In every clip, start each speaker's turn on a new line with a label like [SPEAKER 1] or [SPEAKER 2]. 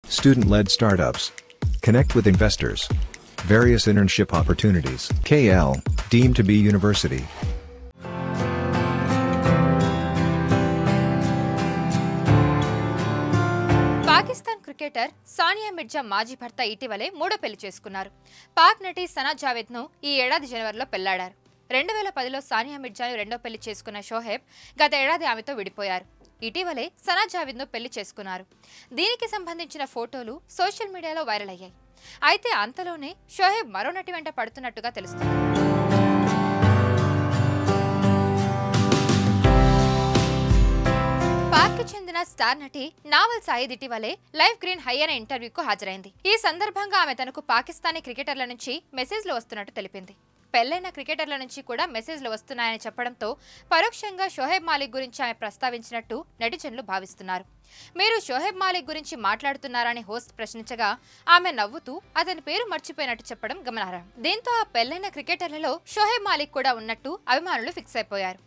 [SPEAKER 1] student-led startups, connect with investors, various internship opportunities. KL, deemed to be university.
[SPEAKER 2] Pakistan cricketer Sania Mirza మాజీ భర్త ఇటీవలే మూడో పెళ్లి చేసుకున్నారు. పాక్ నటి సనా జావేద్ను ఈ ఏడాది జనవరిలో పెళ్లాడారు. 2010లో సానియా మిర్జాను రెండో పెళ్లి చేసుకున్న షోహెబ్ గత ఏడాది ఆమెతో విడిపోయారు. ఇటీవలే సనా జావేద్ను పెళ్లి చేసుకున్నారు. దీనికి సంబంధించిన ఫోటోలు సోషల్ మీడియాలో వైరల్ అయ్యాయి. అయితే అంతలోనే షోహెబ్ మరో నటి వెంట పడుతున్నట్టుగా తెలుస్తుంది. పాక్కి చెందిన స్టార్ నటి నావల్ సాయిద్ ఇటీవలే లైవ్ గ్రీన్ హై అనే ఇంటర్వ్యూకు హాజరైంది. ఈ సందర్భంగా ఆమె తనకు పాకిస్తానీ క్రికెటర్ల నుంచి మెసేజ్లు వస్తున్నట్టు తెలిపింది. పెళ్లైన క్రికెటర్ల నుంచి కూడా మెసేజ్లు వస్తున్నాయని చెప్పడంతో పరోక్షంగా షోహెబ్ మాలిక్ గురించి ఆమె ప్రస్తావించినట్టు నెటిజన్లు భావిస్తున్నారు. మీరు షోహెబ్ మాలిక్ గురించి మాట్లాడుతున్నారని హోస్ట్ ప్రశ్నించగా ఆమె నవ్వుతూ అతని పేరు మర్చిపోయినట్టు చెప్పడం గమనార్హం. దీంతో ఆ పెళ్లైన క్రికెటర్లలో షోహెబ్ మాలిక్ కూడా ఉన్నట్టు అభిమానులు ఫిక్స్ అయిపోయారు.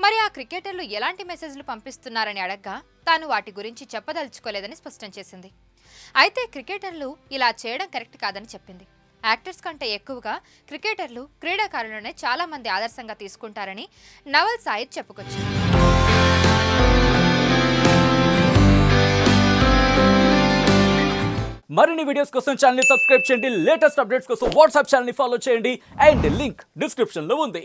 [SPEAKER 2] మరి ఆ క్రికెటర్లు ఎలాంటి మెసేజ్లు పంపిస్తున్నారని అడగ్గా తాను వాటి గురించి చెప్పదలుచుకోలేదని స్పష్టం చేసింది. అయితే క్రికెటర్లు ఇలా చేయడం కరెక్ట్ కాదని చెప్పింది. యాక్టర్స్ కంటే ఎక్కువగా క్రికెటర్లు క్రీడాకారులనే చాలా మంది ఆదర్శంగా తీసుకుంటారని నవల్ సాయిద్ చెప్పుకొచ్చింది.
[SPEAKER 3] మరిన్ని వీడియోస్ కోసం ఛానల్ ని సబ్స్క్రైబ్ చేయండి. లేటెస్ట్ అప్డేట్స్ కోసం వాట్సాప్ ఛానల్ ని ఫాలో చేయండి. అండ్ లింక్ డిస్క్రిప్షన్ లో ఉంది.